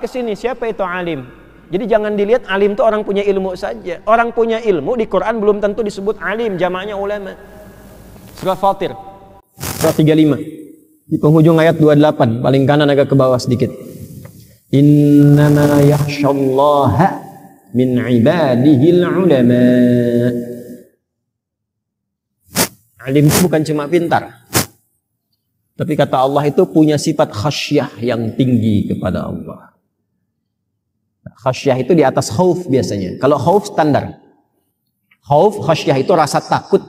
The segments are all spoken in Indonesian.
ke sini, siapa itu alim? Jadi jangan dilihat alim itu orang punya ilmu saja. Orang punya ilmu di Quran belum tentu disebut alim, jamaknya ulama. Surah Fatir, surah 35. Di penghujung ayat 28, paling kanan agak ke bawah sedikit. Innama yakhshallaha min ibadihil ulama. Alim itu bukan cuma pintar. Tapi kata Allah itu punya sifat khasyah yang tinggi kepada Allah. Khasyah itu di atas khauf biasanya. Kalau khauf standar. Khauf, khasyah itu rasa takut.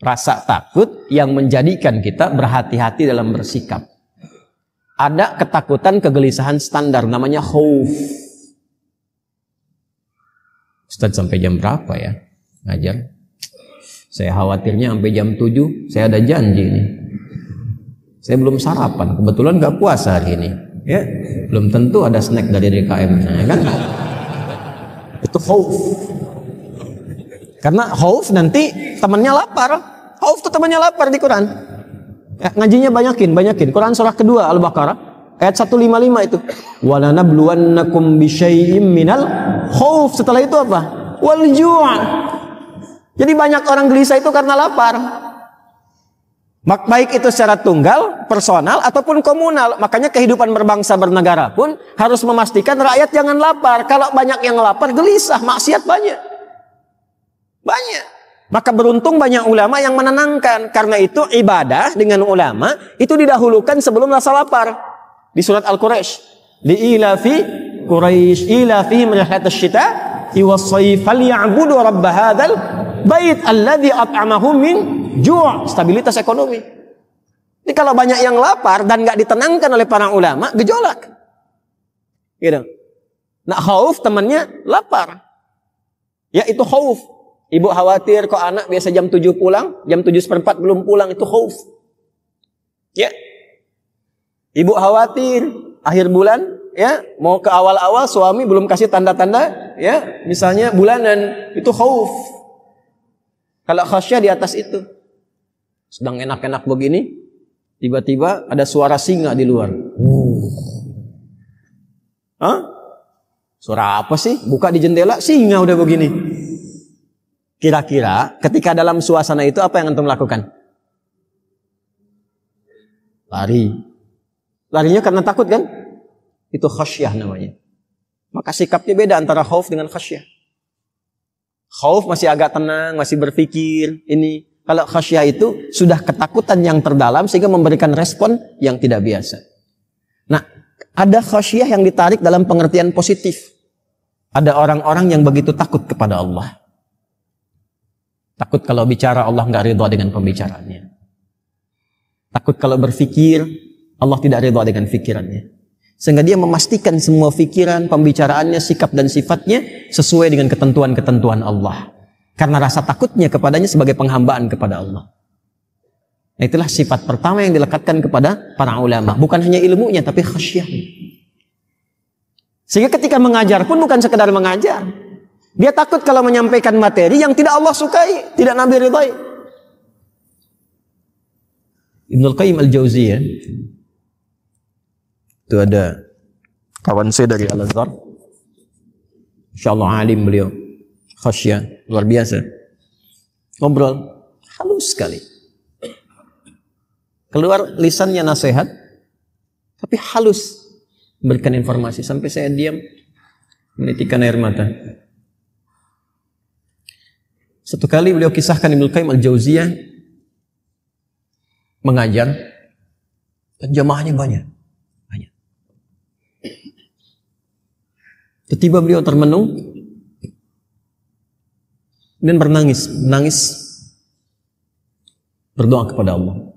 Rasa takut yang menjadikan kita berhati-hati dalam bersikap. Ada ketakutan, kegelisahan standar namanya khauf. Ustaz sampai jam berapa ya ngajar? Saya khawatirnya sampai jam 7, saya ada janji nih. Saya belum sarapan, kebetulan gak puasa hari ini. Ya, belum tentu ada snack dari DKM, ya kan? Itu khauf. Karena khauf nanti temannya lapar. Khauf itu temannya lapar di Quran. Ya, ngajinya banyakin. Quran surah kedua Al-Baqarah ayat 155 itu. Walanabluwannakum bisyai'im minal khauf. Setelah itu apa? Wal ju'. Jadi banyak orang gelisah itu karena lapar. Baik itu secara tunggal, personal, ataupun komunal. Makanya kehidupan berbangsa bernegara pun harus memastikan rakyat jangan lapar. Kalau banyak yang lapar, gelisah, maksiat banyak. Maka beruntung banyak ulama yang menenangkan. Karena itu ibadah dengan ulama itu didahulukan sebelum rasa lapar. Di surat Al-Quraisy. Li'ilafi Quraisy ilafihim rihlatasy syita'i was-shayf falyabudu rabb hadzal bait alladzi at'amahum min ju'. Stabilitas ekonomi. Ini kalau banyak yang lapar dan nggak ditenangkan oleh para ulama, gejolak. Gitu. Nah, khauf temannya lapar. Ya itu khauf. Ibu khawatir kok anak biasa jam 7 pulang, jam 7:15 belum pulang, itu khauf. Ya. Ibu khawatir akhir bulan ya, mau ke awal-awal suami belum kasih tanda-tanda ya, misalnya bulanan, itu khauf. Kalau khasyah di atas itu. Sedang enak-enak begini, tiba-tiba ada suara singa di luar. Hah? Suara apa sih? Buka di jendela, singa udah begini. Kira-kira ketika dalam suasana itu apa yang antum lakukan? Lari. Larinya karena takut kan? Itu khasyah namanya. Maka sikapnya beda antara khauf dengan khasyah. Khauf masih agak tenang, masih berpikir. Ini kalau khasyah itu sudah ketakutan yang terdalam sehingga memberikan respon yang tidak biasa. Nah, ada khasyah yang ditarik dalam pengertian positif. Ada orang-orang yang begitu takut kepada Allah. Takut kalau bicara Allah nggak ridha dengan pembicaraannya. Takut kalau berpikir Allah tidak ridha dengan pikirannya. Sehingga dia memastikan semua pikiran, pembicaraannya, sikap dan sifatnya sesuai dengan ketentuan-ketentuan Allah. Karena rasa takutnya kepadanya sebagai penghambaan kepada Allah. Nah, itulah sifat pertama yang dilekatkan kepada para ulama. Bukan hanya ilmunya, tapi khasyahnya. Sehingga ketika mengajar pun bukan sekedar mengajar. Dia takut kalau menyampaikan materi yang tidak Allah sukai, tidak Nabi ridhai. Ibnul Qayyim Al-Jauziyah, itu ada kawan saya dari Al-Azhar, insyaallah alim beliau, khasyah luar biasa, ngobrol halus sekali, keluar lisannya nasihat tapi halus memberikan informasi sampai saya diam menitikan air mata. Satu kali beliau kisahkan Ibnu Qayyim Al-Jauziyah mengajar dan jamaahnya banyak. Tiba-tiba beliau termenung dan menangis berdoa kepada Allah.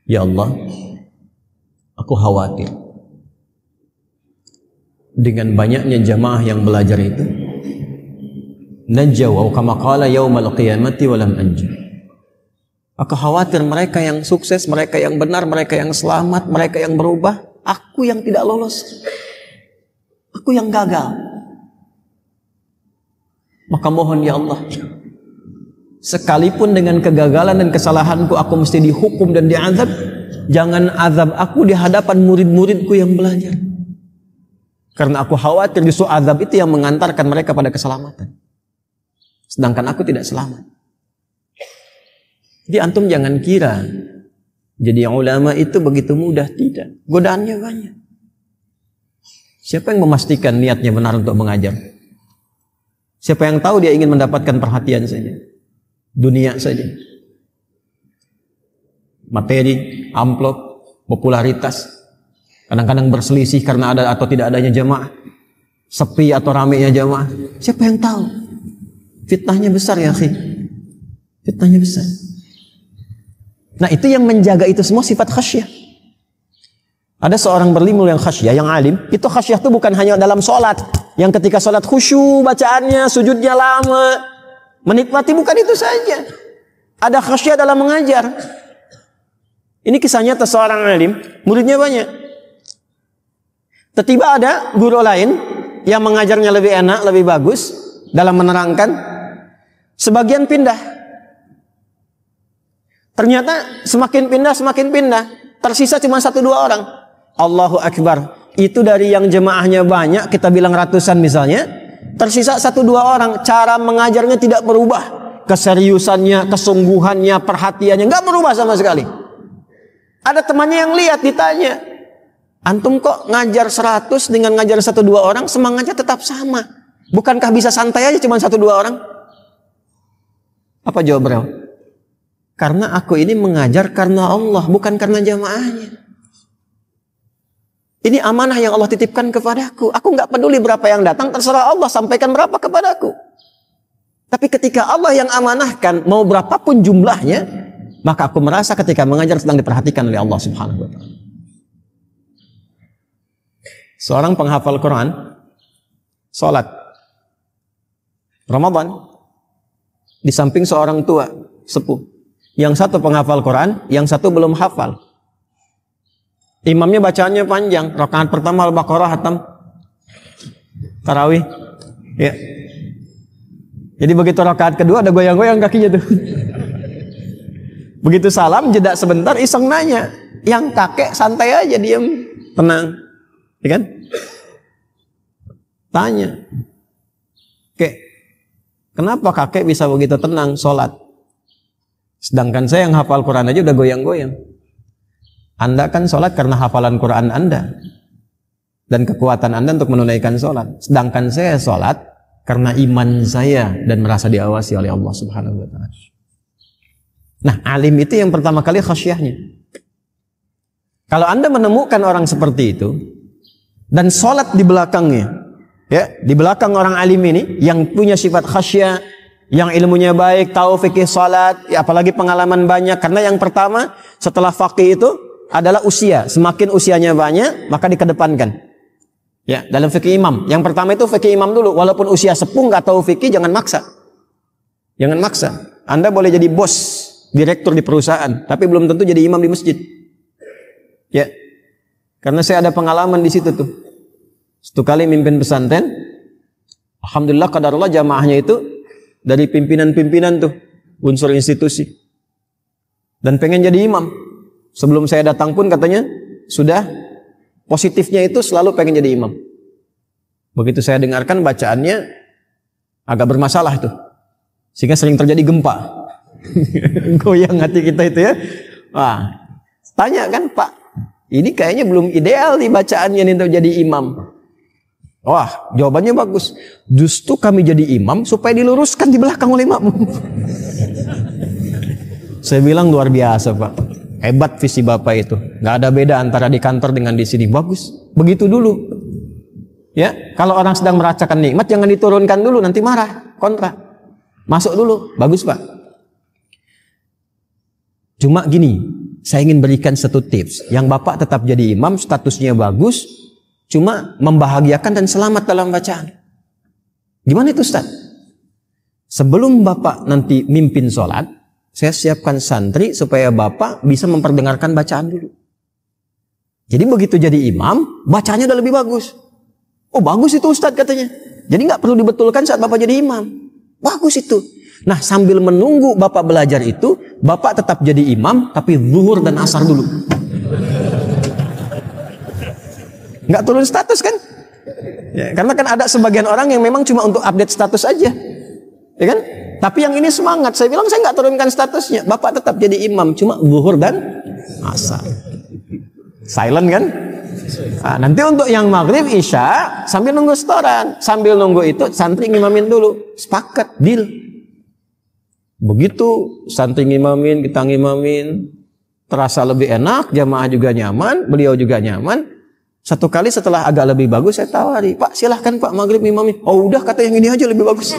Ya Allah, aku khawatir dengan banyaknya jamaah yang belajar itu, najjaw atau kama qala yaumal qiyamati wa lam anju. Aku khawatir mereka yang sukses, mereka yang benar, mereka yang selamat, mereka yang berubah, aku yang tidak lolos, aku yang gagal. Maka mohon ya Allah, sekalipun dengan kegagalan dan kesalahanku aku mesti dihukum dan diazab, jangan azab aku di hadapan murid-muridku yang belajar. Karena aku khawatir justru azab itu yang mengantarkan mereka pada keselamatan. Sedangkan aku tidak selamat. Jadi antum jangan kira jadi ulama itu begitu mudah, tidak. Godaannya banyak. Siapa yang memastikan niatnya benar untuk mengajar? Siapa yang tahu dia ingin mendapatkan perhatian saja? Dunia saja. Materi, amplop, popularitas. Kadang-kadang berselisih karena ada atau tidak adanya jamaah. Sepi atau ramainya jamaah. Siapa yang tahu? Fitnahnya besar ya akhi. Fitnahnya besar. Nah itu yang menjaga itu semua sifat khasyah. Ada seorang berlimul yang khasyah, yang alim. Itu khasyah itu bukan hanya dalam sholat. Yang ketika sholat khusyuk bacaannya, sujudnya lama, menikmati, bukan itu saja. Ada khasyah dalam mengajar. Ini kisahnya seorang alim, muridnya banyak. Tiba-tiba ada guru lain yang mengajarnya lebih enak, lebih bagus dalam menerangkan. Sebagian pindah. Ternyata semakin pindah, tersisa cuma 1-2 orang. Allahu Akbar. Itu dari yang jemaahnya banyak, kita bilang ratusan misalnya, tersisa 1-2 orang. Cara mengajarnya tidak berubah. Keseriusannya, kesungguhannya, perhatiannya nggak berubah sama sekali. Ada temannya yang lihat, ditanya, antum kok ngajar 100 dengan ngajar 1-2 orang, semangatnya tetap sama. Bukankah bisa santai aja cuma 1-2 orang? Apa jawab beliau? Karena aku ini mengajar karena Allah, bukan karena jamaahnya. Ini amanah yang Allah titipkan kepadaku. Aku nggak peduli berapa yang datang, terserah Allah sampaikan berapa kepadaku. Tapi ketika Allah yang amanahkan, mau berapapun jumlahnya, maka aku merasa ketika mengajar sedang diperhatikan oleh Allah Subhanahu wa Ta'ala. Seorang penghafal Quran, sholat Ramadan, di samping seorang tua, sepuh. Yang satu penghafal Quran, yang satu belum hafal. Imamnya bacaannya panjang. Rakaat pertama Al-Baqarah hatam. Tarawih. Ya. Jadi begitu rakaat kedua ada goyang-goyang kakinya tuh. Begitu salam jeda sebentar iseng nanya. Yang kakek santai aja diem, tenang. Ya kan? Tanya. Kek, kenapa kakek bisa begitu tenang sholat? Sedangkan saya yang hafal Quran aja udah goyang-goyang. Anda kan sholat karena hafalan Quran Anda dan kekuatan Anda untuk menunaikan sholat. Sedangkan saya sholat karena iman saya dan merasa diawasi oleh Allah Subhanahu wa Ta'ala. Nah, alim itu yang pertama kali khasyahnya. Kalau Anda menemukan orang seperti itu dan sholat di belakangnya, ya, di belakang orang alim ini yang punya sifat khasyah, yang ilmunya baik, tahu fikih sholat, ya, apalagi pengalaman banyak. Karena yang pertama setelah faqih itu adalah usia. Semakin usianya banyak, maka dikedepankan. Ya, dalam fikih imam. Yang pertama itu fikih imam dulu. Walaupun usia sepuh nggak tahu fikih, jangan maksa. Jangan maksa. Anda boleh jadi bos, direktur di perusahaan, tapi belum tentu jadi imam di masjid. Ya, karena saya ada pengalaman di situ tuh. Satu kali mimpin pesantren, alhamdulillah qadarullah jamaahnya itu dari pimpinan-pimpinan tuh, unsur institusi. Dan pengen jadi imam. Sebelum saya datang pun katanya, sudah positifnya itu selalu pengen jadi imam. Begitu saya dengarkan bacaannya, agak bermasalah itu. Sehingga sering terjadi gempa. Goyang hati kita itu ya. Wah, tanya kan Pak, ini kayaknya belum ideal nih bacaannya nih untuk jadi imam. Wah, jawabannya bagus. Justru kami jadi imam supaya diluruskan di belakang oleh makmum. Saya bilang luar biasa Pak. Hebat visi Bapak itu. Gak ada beda antara di kantor dengan di sini. Bagus. Begitu dulu. Ya, kalau orang sedang merasakan nikmat jangan diturunkan dulu, nanti marah, kontra. Masuk dulu. Bagus Pak. Cuma gini, saya ingin berikan satu tips. Yang Bapak tetap jadi imam, statusnya bagus, cuma membahagiakan dan selamat dalam bacaan. Gimana itu Ustaz? Sebelum Bapak nanti mimpin sholat, saya siapkan santri supaya Bapak bisa memperdengarkan bacaan dulu. Jadi begitu jadi imam, bacanya udah lebih bagus. Oh bagus itu Ustaz katanya. Jadi nggak perlu dibetulkan saat Bapak jadi imam. Bagus itu. Nah, sambil menunggu Bapak belajar itu, Bapak tetap jadi imam, tapi zuhur dan asar dulu. Nggak turun status kan? Ya, karena kan ada sebagian orang yang memang cuma untuk update status aja. Ya kan? Tapi yang ini semangat. Saya bilang saya nggak turunkan statusnya. Bapak tetap jadi imam, cuma zuhur dan asar. Silent kan? Nah, nanti untuk yang maghrib isya sambil nunggu setoran. Sambil nunggu itu santri ngimamin dulu. Sepakat, deal. Begitu santri ngimamin, kita ngimamin, terasa lebih enak, jamaah juga nyaman, beliau juga nyaman. Satu kali setelah agak lebih bagus saya tawari, Pak silahkan Pak maghrib ngimamin. Oh udah, kata yang ini aja lebih bagus.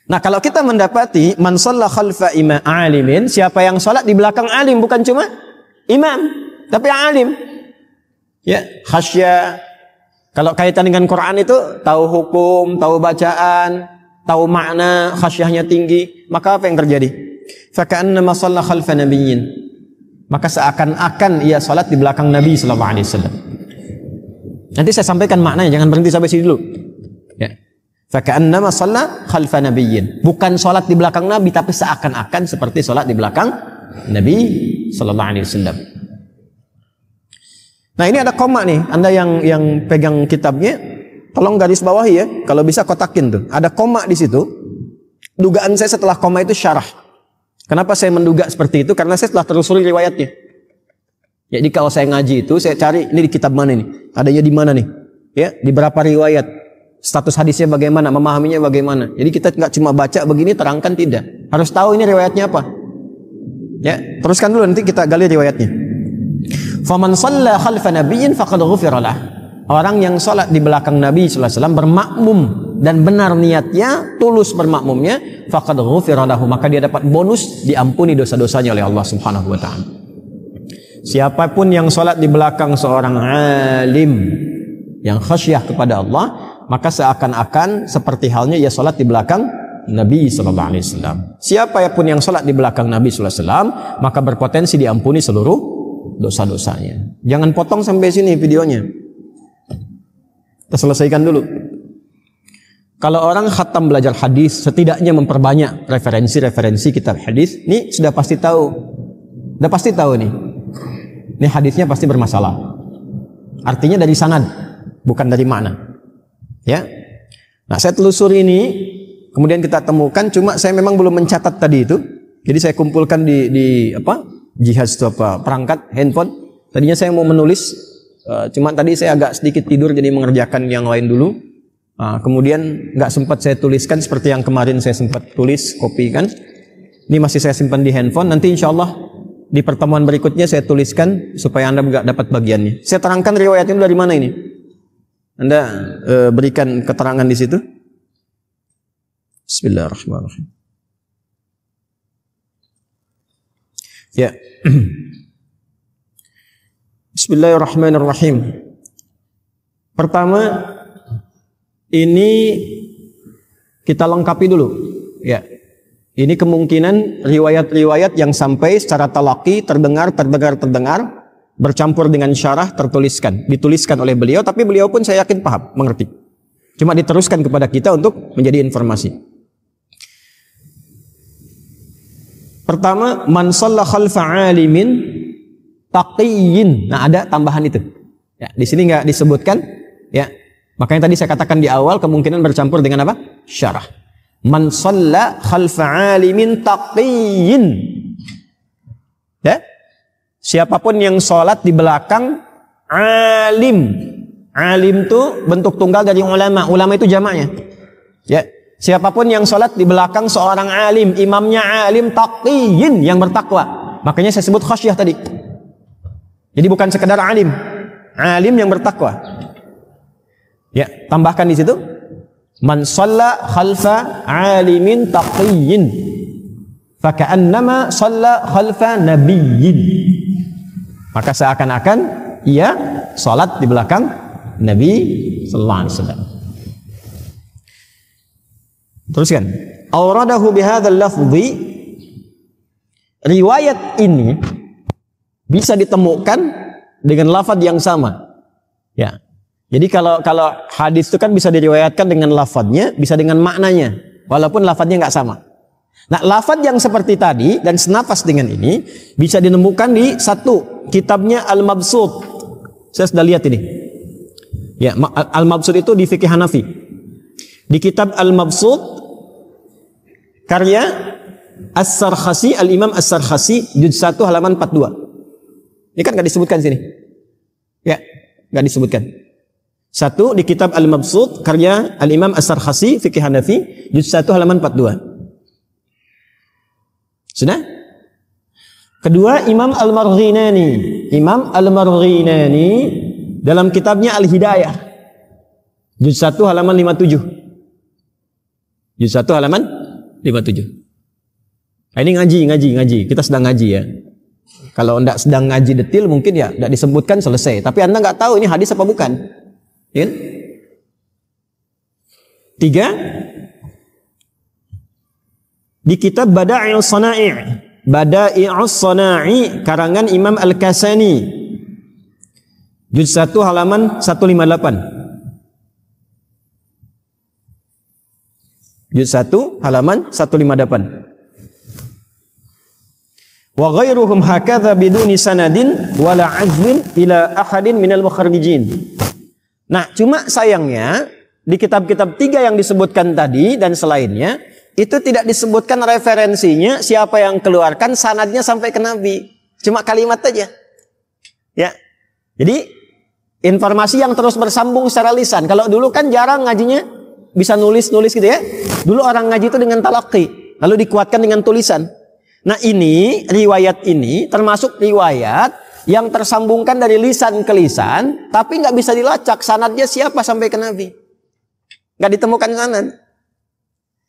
Nah, kalau kita mendapati man shalla khalfa imam alimin, siapa yang salat di belakang alim, bukan cuma imam, tapi alim. Ya, khasyah. Kalau kaitan dengan Quran itu tahu hukum, tahu bacaan, tahu makna, khasyahnya tinggi, maka apa yang terjadi? Fa ka'annama shalla khalfa nabiyyin. Maka seakan-akan ia salat di belakang Nabi sallallahu alaihi wasallam. Nanti saya sampaikan maknanya, jangan berhenti sampai sini dulu. Ya. Fa ka'annama shalla khalfa nabiyyin. Bukan salat di belakang Nabi, tapi seakan-akan seperti salat di belakang Nabi sallallahu alaihi wasallam. Nah, ini ada koma nih. Anda yang pegang kitabnya, tolong garis bawahi ya. Kalau bisa kotakin tuh. Ada koma di situ. Dugaan saya setelah koma itu syarah. Kenapa saya menduga seperti itu? Karena saya setelah telusuri riwayatnya. Jadi kalau saya ngaji itu, saya cari ini di kitab mana nih? Adanya di mana nih? Ya, di berapa riwayat? Status hadisnya bagaimana? Memahaminya bagaimana? Jadi kita nggak cuma baca begini terangkan, tidak. Harus tahu ini riwayatnya apa. Ya, teruskan dulu nanti kita gali riwayatnya. Faman shalla khalfa nabiyyin faqad ghufira lah. Orang yang salat di belakang Nabi sallallahu alaihi wasallam bermakmum dan benar niatnya, tulus bermakmumnya, faqad ghufira lahu, maka dia dapat bonus diampuni dosa-dosanya oleh Allah Subhanahu wa taala. Siapapun yang salat di belakang seorang alim yang khasyah kepada Allah, maka seakan-akan seperti halnya ia salat di belakang Nabi sallallahu alaihi wasallam. Siapapun yang salat di belakang Nabi sallallahu alaihi wasallam, maka berpotensi diampuni seluruh dosa-dosanya. Jangan potong sampai sini videonya. Kita selesaikan dulu. Kalau orang khatam belajar hadis, setidaknya memperbanyak referensi-referensi kitab hadis. Ini sudah pasti tahu. Sudah pasti tahu nih. Ini hadisnya pasti bermasalah. Artinya dari sanad, bukan dari makna. Ya. Nah, saya telusuri ini, kemudian kita temukan. Cuma saya memang belum mencatat tadi itu. Jadi saya kumpulkan di jihaz itu perangkat handphone. Tadinya saya mau menulis, cuma tadi saya agak sedikit tidur jadi mengerjakan yang lain dulu. Kemudian nggak sempat saya tuliskan seperti yang kemarin saya sempat tulis, kopikan. Ini masih saya simpan di handphone. Nanti insya Allah di pertemuan berikutnya saya tuliskan supaya Anda nggak dapat bagiannya. Saya terangkan riwayatnya dari mana ini. Anda berikan keterangan di situ. Bismillahirrahmanirrahim. Ya. Bismillahirrahmanirrahim. Pertama, ini kita lengkapi dulu. Ya. Ini kemungkinan riwayat-riwayat yang sampai secara talaqi terdengar, bercampur dengan syarah dituliskan oleh beliau, tapi beliau pun saya yakin paham, mengerti. Cuma diteruskan kepada kita untuk menjadi informasi. Pertama, man shalla khalfa alimin taqiyyin. Nah, ada tambahan itu. Ya, di sini nggak disebutkan. Ya, makanya tadi saya katakan di awal kemungkinan bercampur dengan apa? Syarah. Man shalla khalfa alimin taqiyyin. Ya, siapapun yang sholat di belakang alim. Alim itu bentuk tunggal dari ulama. Ulama itu jamaknya. Ya. Siapapun yang sholat di belakang seorang alim, imamnya alim taqiyyin, yang bertakwa. Makanya saya sebut khasyah tadi. Jadi bukan sekedar alim, alim yang bertakwa. Ya, tambahkan di situ. Man shalla khalfa alimin taqiyyin, fa ka'annama shalla khalfa nabiyyin. Maka seakan-akan ia sholat di belakang Nabi sallallahu alaihi wasallam. Teruskan. Auradahu bihadzal lafzi. Riwayat ini bisa ditemukan dengan lafaz yang sama. Ya. Jadi kalau hadis itu kan bisa diriwayatkan dengan lafadznya, bisa dengan maknanya, walaupun lafadznya nggak sama. Nah, lafadz yang seperti tadi dan senafas dengan ini bisa ditemukan di satu kitabnya Al-Mabsut. Saya sudah lihat ini. Ya, Al-Mabsut itu di fikih Hanafi. Di kitab Al-Mabsut karya As-Sarkhasi, Al-Imam As-Sarkhasi, juz 1 halaman 42. Ini kan nggak disebutkan sini. Ya, nggak disebutkan. Satu di kitab Al-Mabsut karya Al-Imam As-Sarkhasi fikih Hanafi, juz 1 halaman 42. Sudah? Kedua, Imam Al-Marghinani. Imam Al-Marghinani dalam kitabnya Al-Hidayah, juz 1 halaman 57. Juz 1 halaman 57. Nah, ini ngaji. Kita sedang ngaji ya. Kalau Anda sedang ngaji detil mungkin ya tidak disebutkan selesai. Tapi Anda nggak tahu ini hadis apa bukan. Ya? Tiga, di kitab Bada'i'us Sana'i karangan Imam Al-Kasani, juz 1 halaman 158. Juz 1 halaman 158. Wa ghairuhum hakadha biduni sanadin wala azmin ila ahadin minal mukharrijin. Nah, cuma sayangnya di kitab-kitab 3 yang disebutkan tadi dan selainnya itu tidak disebutkan referensinya, siapa yang keluarkan, sanadnya sampai ke Nabi. Cuma kalimat aja. Ya. Jadi informasi yang terus bersambung secara lisan. Kalau dulu kan jarang ngajinya bisa nulis-nulis gitu ya. Dulu orang ngaji itu dengan talaqi, lalu dikuatkan dengan tulisan. Nah, ini riwayat ini termasuk riwayat yang tersambungkan dari lisan ke lisan, tapi nggak bisa dilacak sanadnya siapa sampai ke Nabi. Nggak ditemukan sanad.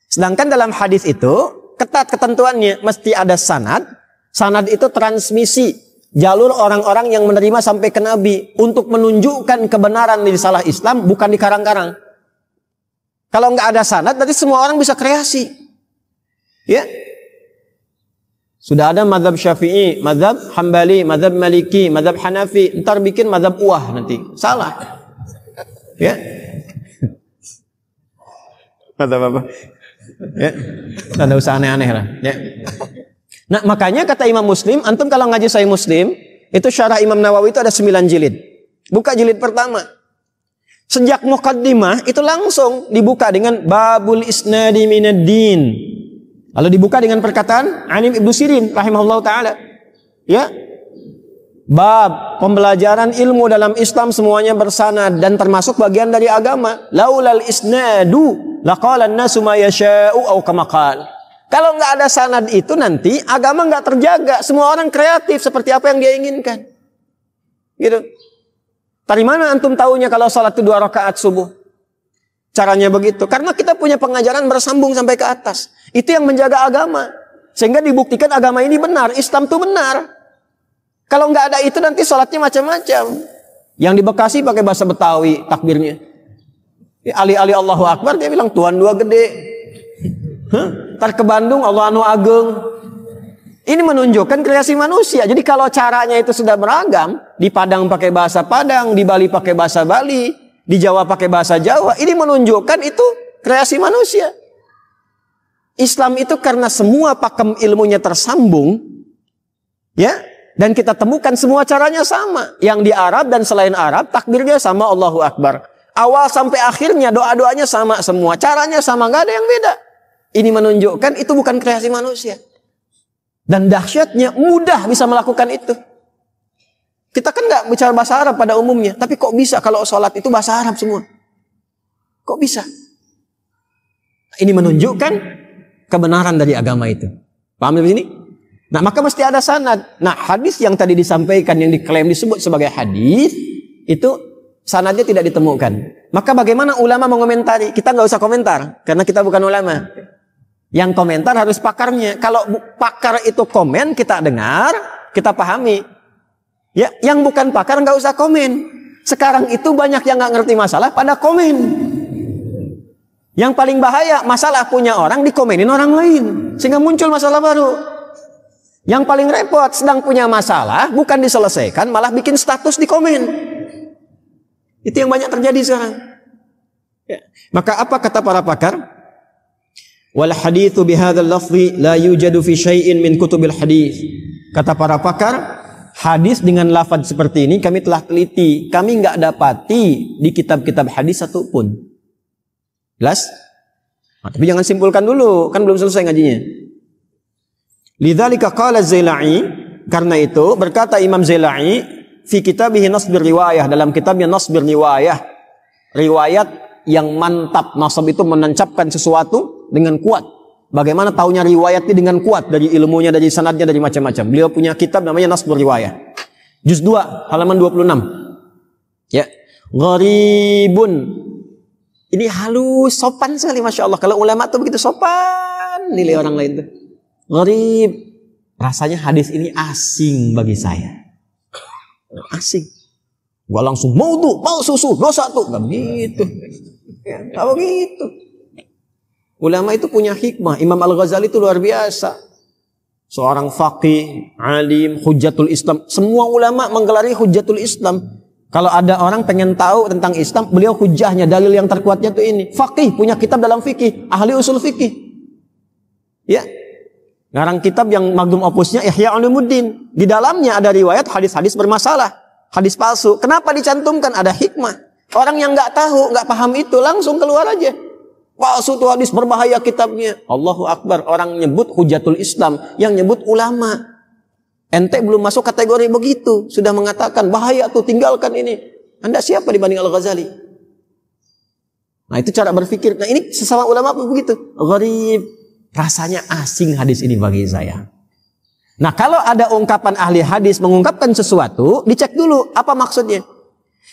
Sedangkan dalam hadis itu ketat ketentuannya, mesti ada sanad. Sanad itu transmisi jalur orang-orang yang menerima sampai ke Nabi untuk menunjukkan kebenaran di risalah Islam, bukan di karang-karang. Kalau nggak ada sanad, berarti semua orang bisa kreasi. Ya, sudah ada mazhab Syafi'i, mazhab Hambali, mazhab Maliki, mazhab Hanafi, ntar bikin mazhab Uwah nanti. Salah. Ya. Mazhab apa? Ya, ada usaha aneh-aneh lah. Ya. Nah, makanya kata Imam Muslim, antum kalau ngaji Sahih Muslim, itu syarah Imam Nawawi itu ada 9 jilid. Buka jilid pertama. Sejak muqaddimah itu langsung dibuka dengan babul isnadi minad din. Lalu dibuka dengan perkataan Anim Ibnu Sirin rahimahullah taala. Ya. Bab pembelajaran ilmu dalam Islam semuanya bersanad dan termasuk bagian dari agama. Laulal isnadu laqala an-nasu ma yasha'u aw kama qala. Kalau nggak ada sanad itu nanti agama nggak terjaga. Semua orang kreatif seperti apa yang dia inginkan. Gitu. Dari mana antum tahunya kalau salat itu 2 rakaat subuh? Caranya begitu. Karena kita punya pengajaran bersambung sampai ke atas. Itu yang menjaga agama. Sehingga dibuktikan agama ini benar. Islam itu benar. Kalau nggak ada itu nanti sholatnya macam-macam. Yang di Bekasi pakai bahasa Betawi takbirnya. Ali-ali Allahu Akbar dia bilang Tuhan dua gede. Ntar ke Bandung Allah anu ageng. Ini menunjukkan kreasi manusia. Jadi kalau caranya itu sudah beragam, di Padang pakai bahasa Padang, di Bali pakai bahasa Bali, di Jawa pakai bahasa Jawa, ini menunjukkan itu kreasi manusia. Islam itu karena semua pakem ilmunya tersambung, ya, dan kita temukan semua caranya sama. Yang di Arab dan selain Arab, takbirnya sama Allahu Akbar. Awal sampai akhirnya doa-doanya sama semua, caranya sama, nggak ada yang beda. Ini menunjukkan itu bukan kreasi manusia. Dan dahsyatnya mudah bisa melakukan itu. Kita kan nggak bicara bahasa Arab pada umumnya, tapi kok bisa kalau sholat itu bahasa Arab semua? Kok bisa? Ini menunjukkan kebenaran dari agama itu. Paham di sini? Nah, maka mesti ada sanad. Nah, hadis yang tadi disampaikan yang diklaim disebut sebagai hadis itu sanadnya tidak ditemukan. Maka bagaimana ulama mengomentari? Kita nggak usah komentar karena kita bukan ulama. Yang komentar harus pakarnya. Kalau pakar itu komen, kita dengar, kita pahami. Ya, yang bukan pakar nggak usah komen. Sekarang itu banyak yang nggak ngerti masalah pada komen. Yang paling bahaya masalah punya orang dikomenin orang lain sehingga muncul masalah baru. Yang paling repot sedang punya masalah bukan diselesaikan malah bikin status di komen. Itu yang banyak terjadi sekarang. Ya. Maka apa kata para pakar? Wal haditsu bihadzal lafzi la yujadu fi syai'in min kutubil hadits. Kata para pakar, hadis dengan lafaz seperti ini kami telah teliti, kami enggak dapati di kitab-kitab hadis satupun. Jelas? Nah, tapi jangan simpulkan dulu, kan belum selesai ngajinya. Lidzalika qala Az-Zailai, karena itu berkata Imam Zailai fi kitabih Nasbur Riwayah, dalam kitabnya Nasbur Riwayah, riwayat yang mantap. Nasab itu menancapkan sesuatu dengan kuat. Bagaimana taunya riwayatnya dengan kuat, dari ilmunya, dari sanadnya, dari macam-macam. Beliau punya kitab namanya Nasbur Riwayah. Juz 2 halaman 26. Ya. Gharibun. Ini halus, sopan sekali, Masya Allah. Kalau ulama tuh begitu sopan nilai orang lain tuh. Gharib. Rasanya hadis ini asing bagi saya. Asing. Gua langsung mau susu, dosa tuh. Gak begitu. Ya, gak begitu. Ulama itu punya hikmah. Imam Al-Ghazali itu luar biasa. Seorang faqih, alim, hujjatul Islam. Semua ulama menggelari hujjatul Islam. Kalau ada orang pengen tahu tentang Islam, beliau hujahnya, dalil yang terkuatnya itu ini. Faqih, punya kitab dalam fikih, ahli usul fikih. Ya. Ngarang kitab yang magdum opusnya Ihya Ulumuddin. Di dalamnya ada riwayat hadis-hadis bermasalah, hadis palsu. Kenapa dicantumkan? Ada hikmah. Orang yang nggak tahu, nggak paham itu, langsung keluar aja. Palsu itu hadis, berbahaya kitabnya. Allahu Akbar. Orang nyebut hujjatul Islam, yang nyebut ulama. Ente belum masuk kategori begitu, sudah mengatakan bahaya tuh, tinggalkan ini. Anda siapa dibanding Al-Ghazali? Nah, itu cara berpikir. Nah, ini sesama ulama begitu. Gharib, rasanya asing hadis ini bagi saya. Nah, kalau ada ungkapan ahli hadis mengungkapkan sesuatu, dicek dulu apa maksudnya.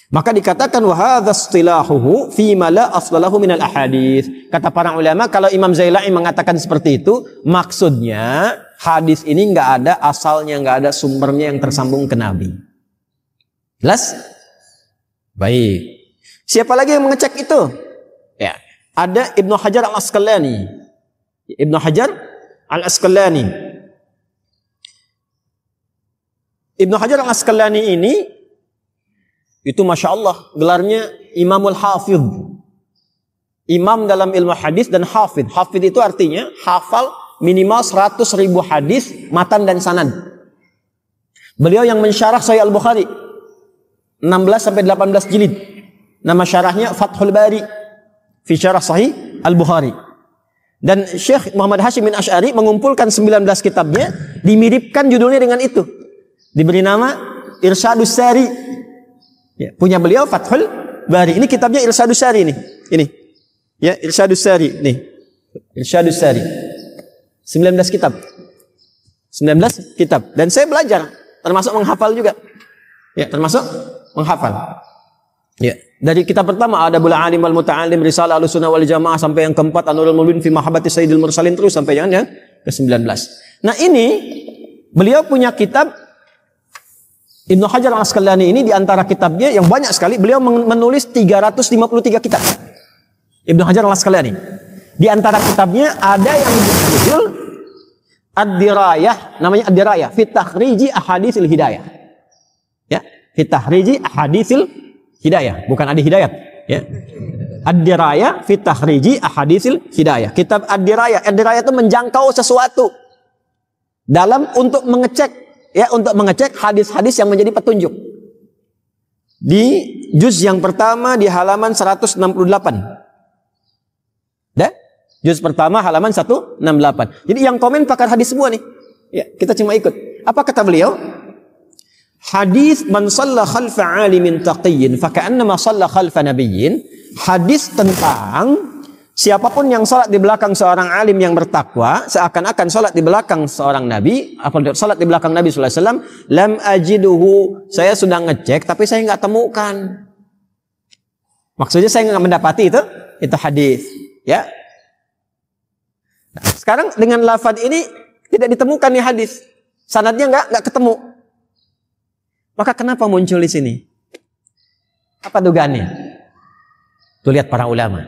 Maka dikatakan wa hadza istilahuhu fi ma la aslalahu minal ahadits. Kata para ulama, kalau Imam Zailai mengatakan seperti itu, maksudnya hadis ini enggak ada asalnya, enggak ada sumbernya yang tersambung ke Nabi. Jelas? Baik. Siapa lagi yang mengecek itu? Ya, ada Ibnu Hajar Al-Asqalani. Ibnu Hajar Al-Asqalani. Ibnu Hajar Al-Asqalani ini itu Masya Allah, gelarnya Imamul Hafidh. Imam dalam ilmu hadis dan hafidh. Hafidh itu artinya hafal minimal 100.000 hadis, matan dan sanad. Beliau yang mensyarah Sahih Al-Bukhari 16-18 jilid. Nama syarahnya Fathul Bari fi syarah Sahih Al-Bukhari. Dan Syekh Muhammad Hashim bin Asy'ari mengumpulkan 19 kitabnya, dimiripkan judulnya dengan itu. Diberi nama Irsyadus Sari. Ya, punya beliau Fathul Bari. Ini kitabnya Irsyadus Sari nih. Ini. Ya, Irsyadus Sari nih. Irsyadus Sari. 19 kitab. 19 kitab. Dan saya belajar, termasuk menghafal juga. Ya, termasuk menghafal. Ya, dari kitab pertama ada Adabul Alim wal Muta'allim, Risalah Ahlussunnah wal Jamaah, sampai yang keempat An-Nurul Mubin fi Mahabbati Sayyidil Mursalin, terus sampai yang ke-19. Nah, ini beliau punya kitab Ibnu Hajar Al-Asqalani ini, di antara kitabnya yang banyak sekali, beliau menulis 353 kitab. Ibnu Hajar Al-Asqalani. Di antara kitabnya ada yang berjudul Ad-Dirayah, namanya Ad-Dirayah fi Takhriji Ahaditsil Hidayah. Ya, fi Takhriji Ahaditsil Hidayah, bukan Adi Hidayat, ya. Ad-Dirayah fi Takhriji Ahaditsil Hidayah. Kitab Ad-Dirayah, Ad-Dirayah itu menjangkau sesuatu dalam untuk mengecek, ya, untuk mengecek hadis-hadis yang menjadi petunjuk. Di juz yang pertama di halaman 168. Dah? Juz pertama halaman 168. Jadi yang komen pakar hadis semua nih. Ya, kita cuma ikut. Apa kata beliau? Hadis man shalla khalfa alimin taqiyyin fa ka'annama shalla khalfa nabiyyin. Hadis tentang siapapun yang salat di belakang seorang alim yang bertakwa, seakan-akan salat di belakang seorang nabi, apalagi salat di belakang Nabi sallallahu alaihi wasallam, lam ajiduhu, saya sudah ngecek tapi saya enggak temukan. Maksudnya saya enggak mendapati itu hadis, ya. Nah, sekarang dengan lafaz ini tidak ditemukan nih hadis. Sanadnya enggak ketemu. Maka kenapa muncul di sini? Apa dugaannya? Tuh lihat para ulama.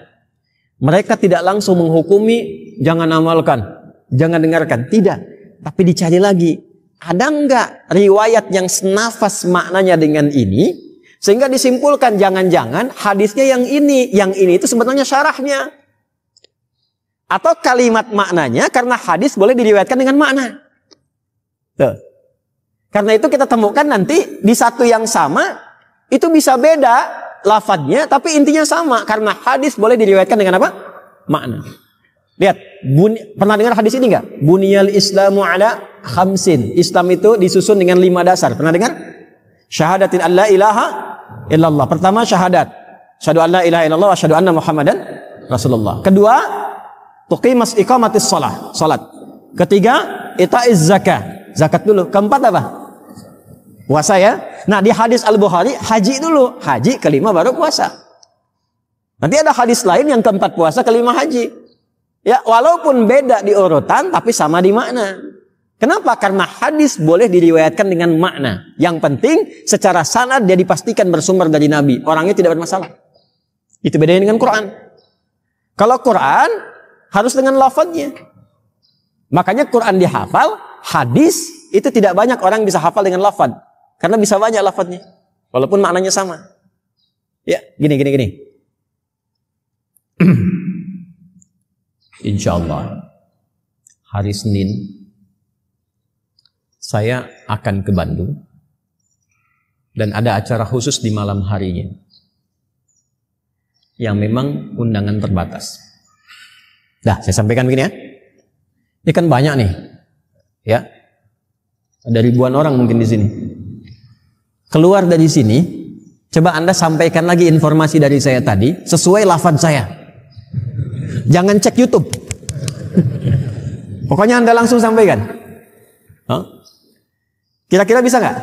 Mereka tidak langsung menghukumi, jangan amalkan, jangan dengarkan. Tidak. Tapi dicari lagi. Ada enggak riwayat yang senafas maknanya dengan ini, Sehingga disimpulkan jangan-jangan hadisnya yang ini itu sebenarnya syarahnya. Atau kalimat maknanya karena hadis boleh diriwayatkan dengan makna. Tuh. Karena itu kita temukan nanti di satu yang sama itu bisa beda lafadznya tapi intinya sama karena hadis boleh diriwayatkan dengan apa? Makna. Lihat, pernah dengar hadis ini enggak? Buniyal Islamu ala khamsin. Islam itu disusun dengan 5 dasar. Pernah dengar? Syahadatin an la ilaha illallah. Pertama syahadat. Syahadu an la ilaha illallah wa syahadu anna Muhammadan Rasulullah. Kedua, tuqimas iqamatis shalah. Salat. Ketiga, itaiz zakah. Zakat dulu. Keempat apa? Puasa ya. Nah, di hadis Al-Bukhari haji dulu. Haji, kelima baru puasa. Nanti ada hadis lain yang keempat puasa, kelima haji. Ya, walaupun beda di urutan tapi sama di makna. Kenapa? Karena hadis boleh diriwayatkan dengan makna. Yang penting secara sanad dia dipastikan bersumber dari Nabi. Orangnya tidak bermasalah. Itu bedanya dengan Quran. Kalau Quran harus dengan lafadznya. Makanya Quran dihafal, hadis itu tidak banyak orang bisa hafal dengan lafadz. Karena bisa banyak lafadznya. Walaupun maknanya sama. Ya, gini. Insya Allah hari Senin saya akan ke Bandung dan ada acara khusus di malam harinya yang memang undangan terbatas. Dah, saya sampaikan begini ya. Ini kan banyak nih, ya, ada ribuan orang mungkin di sini. Keluar dari sini, coba Anda sampaikan lagi informasi dari saya tadi sesuai lafaz saya. Jangan cek YouTube. Pokoknya Anda langsung sampaikan. Hah? Kira-kira bisa nggak?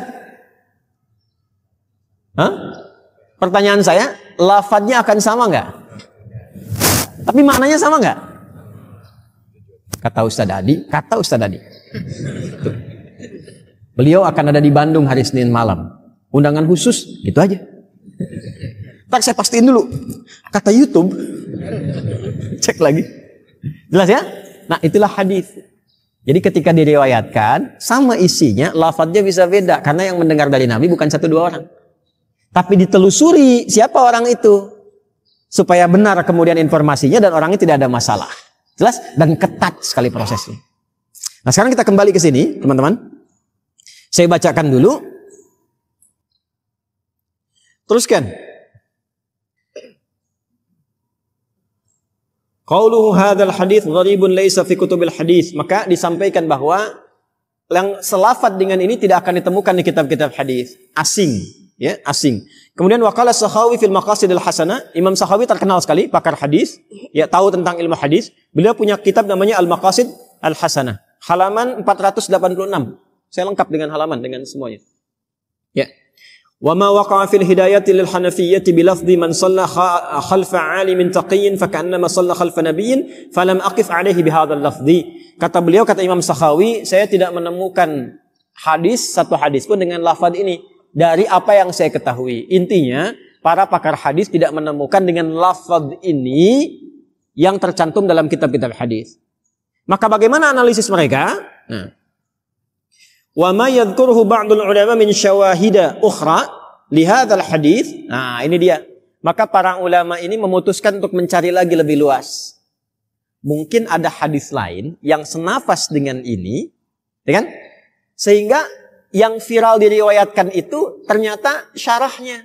Hah? Pertanyaan saya, lafadznya akan sama nggak? Tapi maknanya sama nggak? Kata Ustadz Adi. Beliau akan ada di Bandung hari Senin malam. Undangan khusus, gitu aja. Tak saya pastiin dulu. Kata YouTube. Cek lagi. Jelas ya? Nah, itulah hadis. Jadi ketika diriwayatkan, sama isinya, lafadznya bisa beda. Karena yang mendengar dari Nabi bukan 1-2 orang. Tapi ditelusuri siapa orang itu. Supaya benar kemudian informasinya dan orangnya tidak ada masalah. Jelas? Dan ketat sekali prosesnya. Nah, sekarang kita kembali ke sini, teman-teman. Saya bacakan dulu. Teruskan. Qauluhu hadzal hadits gharibun laisa fi kutubil hadits. Maka disampaikan bahwa yang selafat dengan ini tidak akan ditemukan di kitab-kitab hadis. Asing, ya, asing. Kemudian waqala Sakhawi fil Maqasidil Hasanah. Imam Sakhawi terkenal sekali pakar hadis, ya, tahu tentang ilmu hadis. Beliau punya kitab namanya Al-Maqasid Al-Hasanah. Halaman 486. Saya lengkap dengan halaman dengan semuanya. Ya. Wa ma waqa'a fil hidayati lil hanafiyyati bi lafdhi man shalla khalfa 'alimin taqiyyin fa ka'annama shalla khalfa nabiyyin falam aqif 'alaihi bi hadzal lafdhi. Kata beliau, kata Imam Sakhawi, saya tidak menemukan satu hadis pun dengan lafaz ini dari apa yang saya ketahui. Intinya para pakar hadis tidak menemukan dengan lafaz ini yang tercantum dalam kitab-kitab hadis. Maka bagaimana analisis mereka? Nah, wa ma yadhkuruhu ba'dul ulama min syawahida ukhra li hadzal hadits. Nah, ini dia. Maka para ulama ini memutuskan untuk mencari lagi lebih luas. Mungkin ada hadis lain yang senafas dengan ini, ya kan? Sehingga yang viral diriwayatkan itu ternyata syarahnya,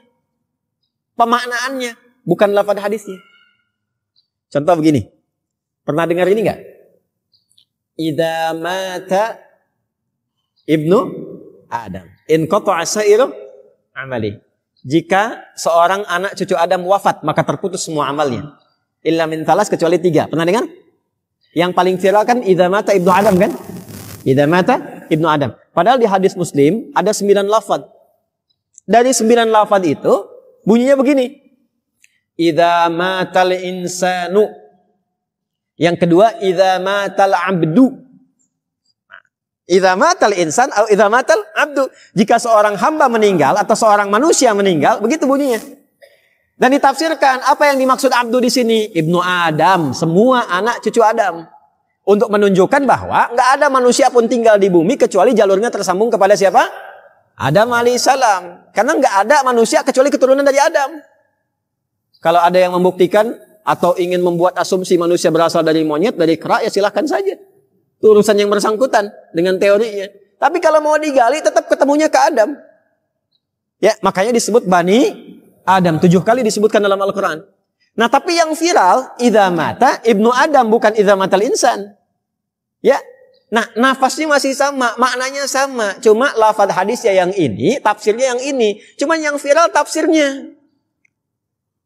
pemaknaannya, bukan lafaz hadisnya. Contoh begini. Pernah dengar ini enggak? Idza mata Ibnu Adam, in qata'a sa'iru amali. Jika seorang anak cucu Adam wafat, maka terputus semua amalnya. Illa min thalas, kecuali 3. Pernah dengar? Yang paling viral kan idza mata Ibnu Adam kan? Idza mata Ibnu Adam. Padahal di hadis Muslim ada 9 lafaz. Dari 9 lafaz itu bunyinya begini. Idza matal insanu. Yang kedua, idza matal abdu. Idza matal insan atau idza matal abdu. Jika seorang hamba meninggal atau seorang manusia meninggal, begitu bunyinya. Dan ditafsirkan apa yang dimaksud abdu di sini? Ibnu Adam, semua anak cucu Adam. Untuk menunjukkan bahwa nggak ada manusia pun tinggal di bumi kecuali jalurnya tersambung kepada siapa? Adam alaihissalam. Karena nggak ada manusia kecuali keturunan dari Adam. Kalau ada yang membuktikan atau ingin membuat asumsi manusia berasal dari monyet, dari kera, ya silahkan saja. Itu urusan yang bersangkutan dengan teorinya. Tapi kalau mau digali, tetap ketemunya ke Adam. Ya, makanya disebut Bani Adam. 7 kali disebutkan dalam Al-Quran. Nah, tapi yang viral, idza mata ibnu Adam, bukan idza matal insan. Ya, nah nafasnya masih sama, maknanya sama. Cuma lafaz hadisnya yang ini, tafsirnya yang ini. Cuma yang viral tafsirnya.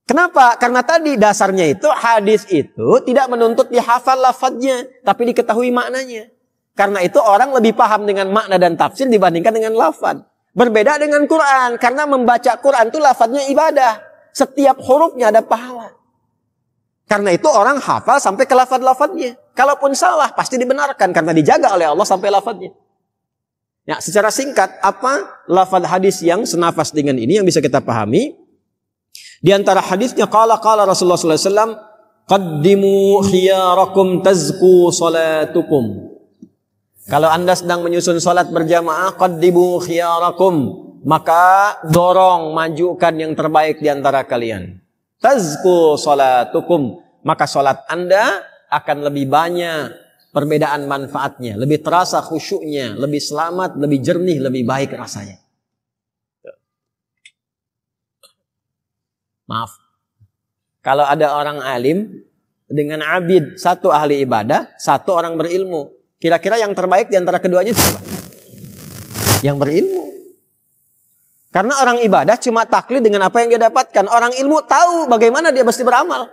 Kenapa? Karena tadi dasarnya itu hadis itu tidak menuntut dihafal lafadznya, tapi diketahui maknanya. Karena itu orang lebih paham dengan makna dan tafsir dibandingkan dengan lafaz. Berbeda dengan Quran, karena membaca Quran itu lafadznya ibadah. Setiap hurufnya ada pahala. Karena itu orang hafal sampai ke lafaz-lafadznya. Kalaupun salah pasti dibenarkan karena dijaga oleh Allah sampai lafadznya. Ya, secara singkat, apa lafaz hadis yang senafas dengan ini yang bisa kita pahami? Di antara hadisnya qala Rasulullah sallallahu alaihi wasallam, qaddimu khiyarakum tazku salatukum. Kalau Anda sedang menyusun salat berjamaah, qaddimu khiyarakum, maka dorong, majukan yang terbaik di antara kalian. Tazku salatukum, maka salat Anda akan lebih banyak perbedaan manfaatnya, lebih terasa khusyuknya, lebih selamat, lebih jernih, lebih baik rasanya. Maaf, kalau ada orang alim dengan abid, satu ahli ibadah, satu orang berilmu, kira-kira yang terbaik di antara keduanya siapa? Yang berilmu. Karena orang ibadah cuma taklid dengan apa yang dia dapatkan. Orang ilmu tahu bagaimana dia mesti beramal.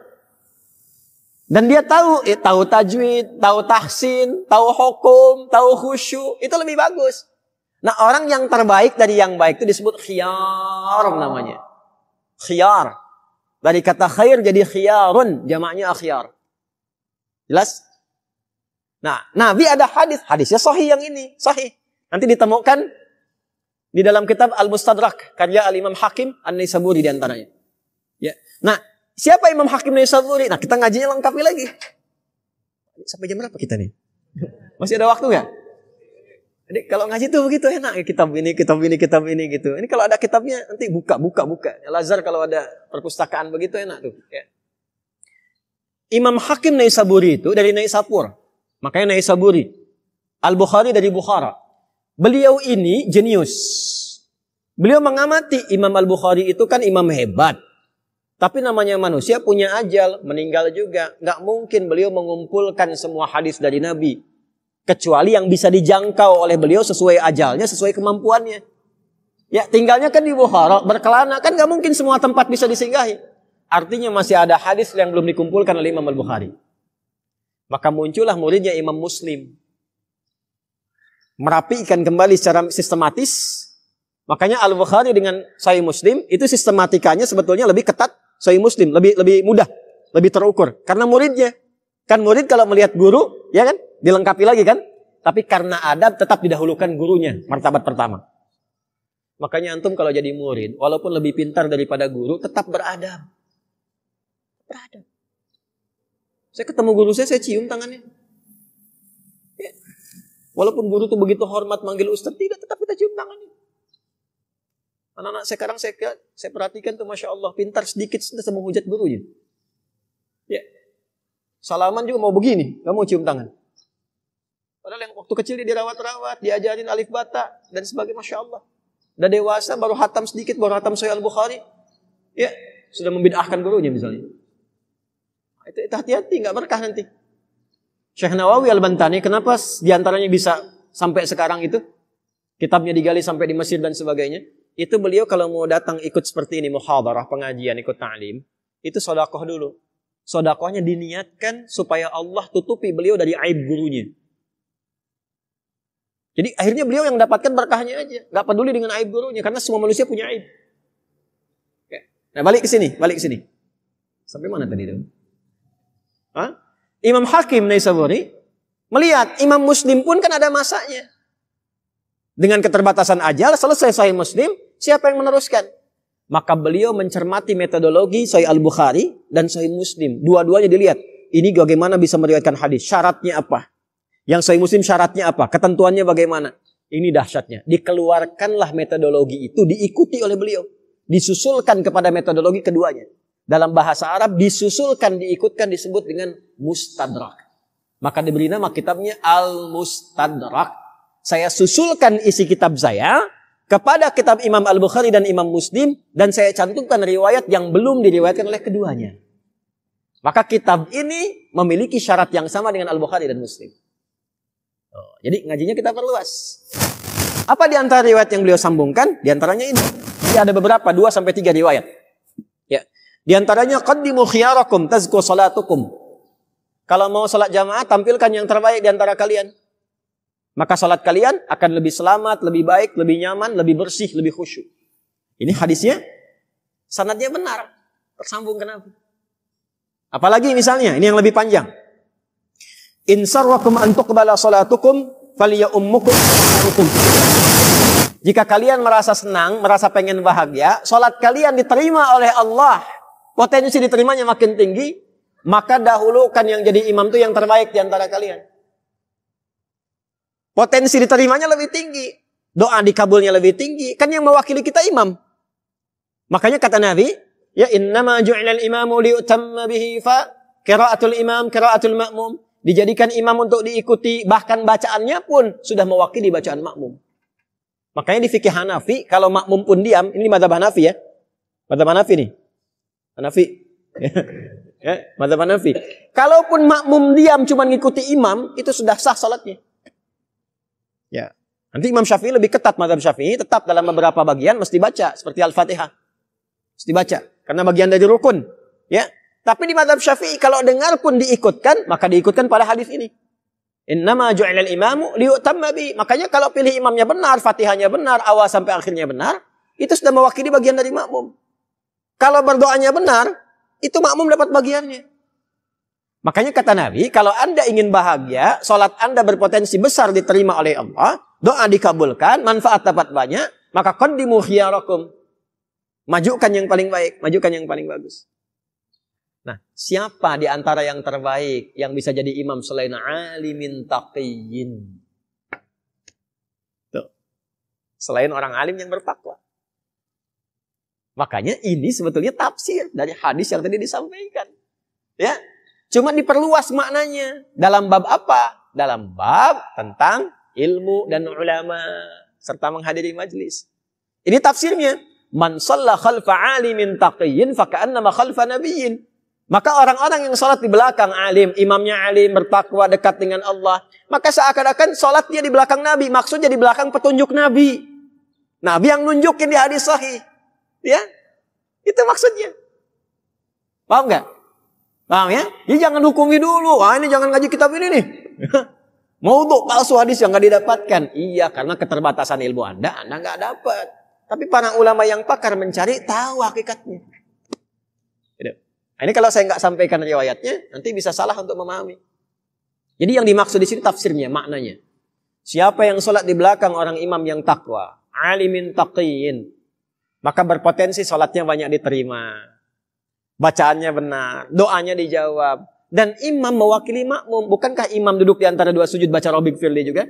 Dan dia tahu tajwid, tahu tahsin, tahu hukum, tahu khusyuk, itu lebih bagus. Nah, orang yang terbaik dari yang baik itu disebut khiyar namanya. Khiyar. Dari kata khair jadi khiyarun, jamaknya akhyar. Jelas? Nah, Nabi ada hadisnya sahih yang ini, sahih. Nanti ditemukan di dalam kitab Al-Mustadrak, karya Al-Imam Hakim An-Naisaburi di antaranya. Ya. Nah, siapa Imam Hakim Naisaburi? Nah, kita ngajinya lengkapi lagi. Sampai jam berapa kita nih? Masih ada waktu nggak? Jadi kalau ngaji tuh begitu enak ya, kitab ini gitu. Ini kalau ada kitabnya nanti buka. Al-Azhar kalau ada perpustakaan begitu enak tuh. Ya. Imam Hakim Naisaburi itu dari Naisapur. Makanya Naisaburi. Al-Bukhari dari Bukhara. Beliau ini jenius. Beliau mengamati Imam Al-Bukhari itu kan imam hebat. Tapi namanya manusia punya ajal, meninggal juga. Nggak mungkin beliau mengumpulkan semua hadis dari Nabi. Kecuali yang bisa dijangkau oleh beliau sesuai ajalnya, sesuai kemampuannya. Ya, tinggalnya kan di Bukhara, berkelana, kan gak mungkin semua tempat bisa disinggahi. Artinya masih ada hadis yang belum dikumpulkan oleh Imam Al-Bukhari. Maka muncullah muridnya Imam Muslim. Merapikan kembali secara sistematis. Makanya Al-Bukhari dengan Sahih Muslim, itu sistematikanya sebetulnya lebih ketat Sahih Muslim, lebih mudah, lebih terukur. Karena muridnya. Kan murid kalau melihat guru, ya kan? Dilengkapi lagi kan? Tapi karena adab tetap didahulukan gurunya, martabat pertama. Makanya antum kalau jadi murid, walaupun lebih pintar daripada guru, tetap beradab. Beradab. Saya ketemu guru saya cium tangannya. Ya. Walaupun guru tuh begitu hormat manggil ustaz, tidak, tetap kita cium tangannya. Anak-anak sekarang saya perhatikan tuh Masya Allah, pintar sedikit sudah menghujat gurunya. Ya. Salaman juga mau begini, gak mau cium tangan. Padahal yang waktu kecil dia dirawat-rawat, diajarin alif bata dan sebagainya, Masya Allah. Udah dewasa, baru hatam sedikit, baru hatam Sahih Al-Bukhari. Ya, sudah membid'ahkan gurunya misalnya. Itu hati-hati, gak berkah nanti. Syekh Nawawi Al-Bantani, kenapa diantaranya bisa sampai sekarang itu? Kitabnya digali sampai di Mesir dan sebagainya. Itu beliau kalau mau datang ikut seperti ini, muhadarah, pengajian, ikut ta'lim, itu sedekah dulu. Sedekahnya diniatkan supaya Allah tutupi beliau dari aib gurunya. Jadi akhirnya beliau yang dapatkan berkahnya aja. Gak peduli dengan aib gurunya. Karena semua manusia punya aib. Oke. Nah balik ke sini. Sampai mana tadi itu? Hah? Imam Hakim Naisaburi melihat Imam Muslim pun kan ada masanya. Dengan keterbatasan ajal, selesai Sahih Muslim, siapa yang meneruskan? Maka beliau mencermati metodologi Sahih Al-Bukhari dan Sahih Muslim. Dua-duanya dilihat. Ini bagaimana bisa meriwayatkan hadis. Syaratnya apa? Yang Sahih Muslim syaratnya apa? Ketentuannya bagaimana? Ini dahsyatnya. Dikeluarkanlah metodologi itu, diikuti oleh beliau. Disusulkan kepada metodologi keduanya. Dalam bahasa Arab, disusulkan, diikutkan, disebut dengan mustadrak. Maka diberi nama kitabnya Al-Mustadrak. Saya susulkan isi kitab saya kepada kitab Imam Al-Bukhari dan Imam Muslim. Dan saya cantumkan riwayat yang belum diriwayatkan oleh keduanya. Maka kitab ini memiliki syarat yang sama dengan Al-Bukhari dan Muslim. Jadi ngajinya kita perluas. Apa di antara riwayat yang beliau sambungkan? Di antaranya ini. Jadi ada beberapa, 2-3 riwayat. Ya. Di antaranya, qaddimu khiyarakum tazku salatukum. Kalau mau salat jamaah, tampilkan yang terbaik di antara kalian. Maka salat kalian akan lebih selamat, lebih baik, lebih nyaman, lebih bersih, lebih khusyuk. Ini hadisnya, sanadnya benar. Tersambung ke Nabi. Apalagi misalnya, ini yang lebih panjang. In sarrakum an tuqbala salatukum falyummukum salatukum. Jika kalian merasa senang, merasa pengen bahagia, salat kalian diterima oleh Allah, potensi diterimanya makin tinggi, maka dahulukan yang jadi imam itu yang terbaik di antara kalian. Potensi diterimanya lebih tinggi, doa dikabulnya lebih tinggi, kan yang mewakili kita imam. Makanya kata Nabi, ya innama ju'ilal imamu liutamma bihi fa qiraatul imam qiraatul ma'mum. Dijadikan imam untuk diikuti, bahkan bacaannya pun sudah mewakili bacaan makmum. Makanya di fikih Hanafi, kalau makmum pun diam, ini mazhab Hanafi ya. Mazhab Hanafi nih. Hanafi. Ya, mazhab Hanafi. Kalaupun makmum diam cuma ngikuti imam, itu sudah sah salatnya. Ya. Nanti Imam Syafi'i lebih ketat, mazhab Syafi'i tetap dalam beberapa bagian mesti baca, seperti Al-Fatihah. Mesti baca, karena bagian dari rukun. Ya. Tapi di mazhab Syafi'i kalau dengar pun diikutkan, maka diikutkan pada hadis ini. Innama ju'ilal imamu liyutamma bi. Makanya kalau pilih imamnya benar, Fatihahnya benar, awal sampai akhirnya benar, itu sudah mewakili bagian dari makmum. Kalau berdoanya benar, itu makmum dapat bagiannya. Makanya kata Nabi, kalau Anda ingin bahagia, salat Anda berpotensi besar diterima oleh Allah, doa dikabulkan, manfaat dapat banyak, maka qaddimu khiyarakum. Majukan yang paling baik, majukan yang paling bagus. Nah, siapa di antara yang terbaik yang bisa jadi imam selain alimin taqiyyin? Tuh. Selain orang alim yang bertakwa. Makanya ini sebetulnya tafsir dari hadis yang tadi disampaikan. Ya, cuma diperluas maknanya. Dalam bab apa? Dalam bab tentang ilmu dan ulama serta menghadiri majlis. Ini tafsirnya. Man shalla khalfa alimin taqiyyin fa ka'annama khalfa nabiyyin. Maka orang-orang yang sholat di belakang alim, imamnya alim, bertakwa, dekat dengan Allah, maka seakan-akan sholat dia di belakang Nabi. Maksudnya di belakang petunjuk Nabi. Nabi yang nunjukin di hadis sahih. Ya, itu maksudnya. Paham nggak? Paham ya? Jadi jangan hukumi dulu. Ah, ini jangan ngaji kitab ini nih. Mau untuk palsu hadis yang nggak didapatkan. Iya, karena keterbatasan ilmu Anda nggak dapat. Tapi para ulama yang pakar mencari tahu hakikatnya. Nah, ini kalau saya nggak sampaikan riwayatnya, nanti bisa salah untuk memahami. Jadi yang dimaksud di sini tafsirnya, maknanya. Siapa yang sholat di belakang orang imam yang takwa, alimin taqiyyin, maka berpotensi sholatnya banyak diterima. Bacaannya benar, doanya dijawab. Dan imam mewakili makmum. Bukankah imam duduk di antara dua sujud baca Rabbighfirli juga?